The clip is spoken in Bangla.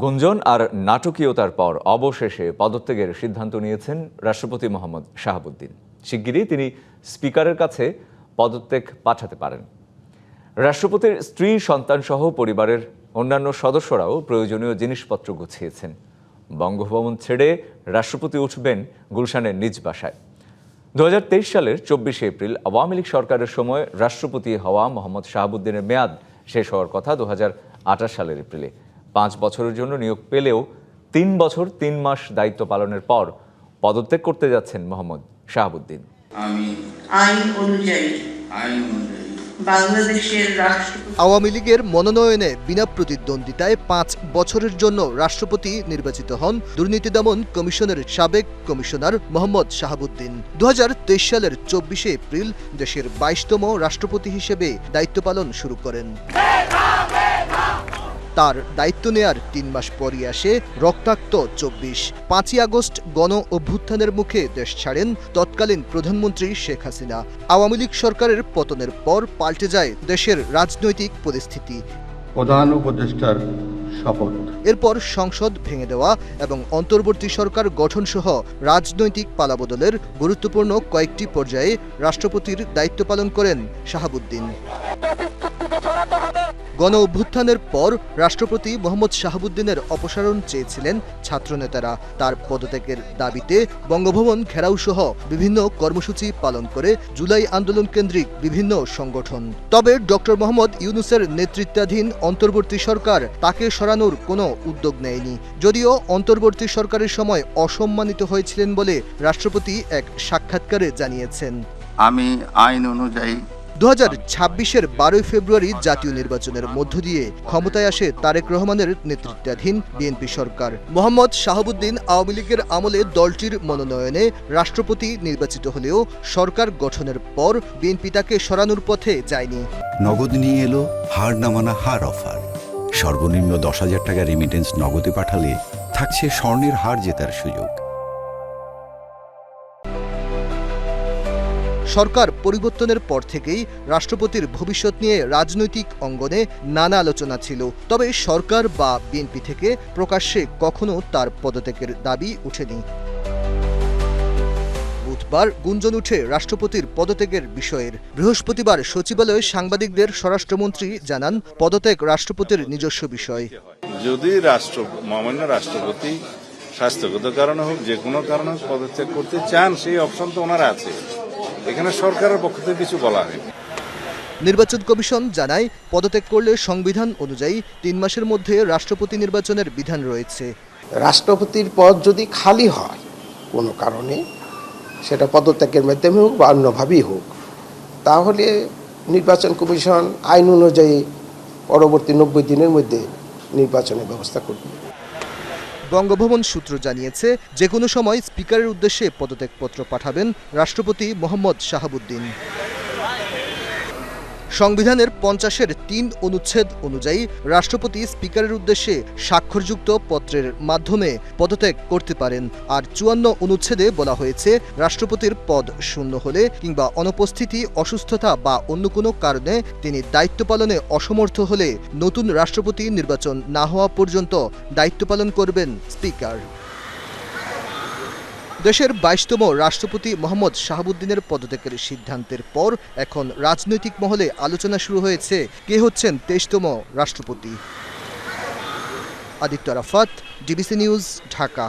গুঞ্জন আর নাটকীয়তার পর অবশেষে পদত্যাগের সিদ্ধান্ত নিয়েছেন রাষ্ট্রপতি মোহাম্মদ শাহাবুদ্দিন। শিগগিরই তিনি স্পিকারের কাছে পদত্যাগ পাঠাতে পারেন। রাষ্ট্রপতির স্ত্রী, সন্তানসহ পরিবারের অন্যান্য সদস্যরাও প্রয়োজনীয় জিনিসপত্র গুছিয়েছেন। বঙ্গভবন ছেড়ে রাষ্ট্রপতি উঠবেন গুলশানের নিজ বাসায়। 2023 সালের 24শে এপ্রিল আওয়ামী লীগ সরকারের সময় রাষ্ট্রপতি হওয়া মোহাম্মদ শাহাবুদ্দিনের মেয়াদ শেষ হওয়ার কথা 2028 সালের এপ্রিলে। 5 বছরের জন্য নিয়োগ পেলেও 3 বছর 3 মাস দায়িত্ব পালনের পর পদত্যাগ করতে যাচ্ছেন মোহাম্মদ শাহাবুদ্দিন। আমি আইন অনুযায়ী বাংলাদেশের আওয়ামী লীগের মনোনয়নে বিনা প্রতিদ্বন্দ্বিতায় 5 বছরের জন্য রাষ্ট্রপতি নির্বাচিত হন দুর্নীতি দমন কমিশনের সাবেক কমিশনার মোহাম্মদ শাহাবুদ্দিন। 2023 সালের 24শে এপ্রিল দেশের 22তম রাষ্ট্রপতি হিসেবে দায়িত্ব পালন শুরু করেন। তার দায়িত্ব নেয়ার 3 মাস পরই আসে রক্তাক্ত 24। 5ই আগস্ট গণ অভ্যুত্থানের মুখে দেশ ছাড়েন তৎকালীন প্রধানমন্ত্রী শেখ হাসিনা। আওয়ামী লীগ সরকারের পতনের পর পাল্টে যায় দেশের রাজনৈতিক পরিস্থিতি। প্রধান উপদেষ্টার শপথ, এরপর সংসদ ভেঙে দেওয়া এবং অন্তর্বর্তী সরকার গঠনসহ রাজনৈতিক পালাবদলের গুরুত্বপূর্ণ কয়েকটি পর্যায়ে রাষ্ট্রপতির দায়িত্ব পালন করেন শাহাবুদ্দিন। গণ অভ্যুত্থানের পর রাষ্ট্রপতি মোহাম্মদ শাহাবুদ্দিনের অপসারণ চেয়েছিলেন ছাত্রনেতারা। তার পদত্যাগের দাবিতে বঙ্গভবন ঘেরাও সহ বিভিন্ন কর্মসূচি পালন করে জুলাই আন্দোলন কেন্দ্রিক বিভিন্ন সংগঠন। তবে ডক্টর মোহাম্মদ ইউনূসের নেতৃত্বাধীন অন্তর্বর্তী সরকার তাকে সরানোর কোনো উদ্যোগ নেয়নি। যদিও অন্তর্বর্তী সরকারের সময় অসম্মানিত হয়েছিলেন বলে রাষ্ট্রপতি এক সাক্ষাৎকারে জানিয়েছেন। আমি আইন অনুযায়ী 2026-এর 12 ফেব্রুয়ারি জাতীয় নির্বাচনের মধ্য দিয়ে ক্ষমতায় আসে তারেক রহমানের নেতৃত্বাধীন বিএনপি সরকার। মোহাম্মদ শাহাবুদ্দিন আওয়ামী লীগের আমলে দলটির মনোনয়নে রাষ্ট্রপতি নির্বাচিত হলেও সরকার গঠনের পর বিএনপি তাকে সরানোর পথে যায়নি। নগদ নিয়ে এলো হার না মানা হার অফার। সর্বনিম্ন 10,000 টাকা রেমিটেন্স নগদে পাঠালে থাকছে স্বর্ণের হার জেতার সুযোগ। সরকার পরিবর্তনের পর থেকেই রাষ্ট্রপতির ভবিষ্যৎ নিয়ে রাজনৈতিক অঙ্গনে নানা আলোচনা ছিল। তবে সরকার বা বিএনপি থেকে প্রকাশ্যে কখনো তার পদত্যাগের দাবি ওঠেনি। বুধবার গুঞ্জন উঠে রাষ্ট্রপতির পদত্যাগের বিষয়ের। বৃহস্পতিবার সচিবালয়ে সাংবাদিকদের স্বরাষ্ট্রমন্ত্রী জানান, পদত্যাগ রাষ্ট্রপতির নিজস্ব বিষয়। যদি মহামান্য রাষ্ট্রপতি স্বাস্থ্যগত কারণে হোক, যে কোনো কারণে পদত্যাগ করতে চান, সেই অপশন তো ওনার আছে। এখানে সরকারের পক্ষ থেকে কিছু বলা হয়নি। নির্বাচন কমিশন জানায়, পদত্যাগ করলে সংবিধান অনুযায়ী 3 মাসের মধ্যে রাষ্ট্রপতি নির্বাচনের বিধান রয়েছে। রাষ্ট্রপতির পদ যদি খালি হয় কোনো কারণে, সেটা পদত্যাগের মাধ্যমে হোক বা অন্যভাবেই হোক, তাহলে নির্বাচন কমিশন আইন অনুযায়ী পরবর্তী 90 দিনের মধ্যে নির্বাচনের ব্যবস্থা করবে। বঙ্গভবন সূত্র জানিয়েছে, যে কোনো সময় স্পিকারের উদ্দেশ্যে পদত্যাগপত্র পাঠাবেন রাষ্ট্রপতি মোহাম্মদ শাহাবুদ্দিন। সংবিধানের 50-এর 3 অনুচ্ছেদ অনুযায়ী রাষ্ট্রপতি স্পিকারের উদ্দেশ্যে স্বাক্ষরযুক্ত পত্রের মাধ্যমে পদত্যাগ করতে পারেন। আর 54 অনুচ্ছেদে বলা হয়েছে, রাষ্ট্রপতির পদ শূন্য হলে কিংবা অনুপস্থিতি, অসুস্থতা বা অন্য কোনো কারণে তিনি দায়িত্ব পালনে অসমর্থ হলে নতুন রাষ্ট্রপতি নির্বাচন না হওয়া পর্যন্ত দায়িত্ব পালন করবেন স্পিকার। দেশের 22তম রাষ্ট্রপতি মোহাম্মদ শাহাবুদ্দিনের পদত্যাগের সিদ্ধান্তের পর এখন রাজনৈতিক মহলে আলোচনা শুরু হয়েছে কে হচ্ছেন 23তম রাষ্ট্রপতি। Aditya Arafat, DBC news, Dhaka.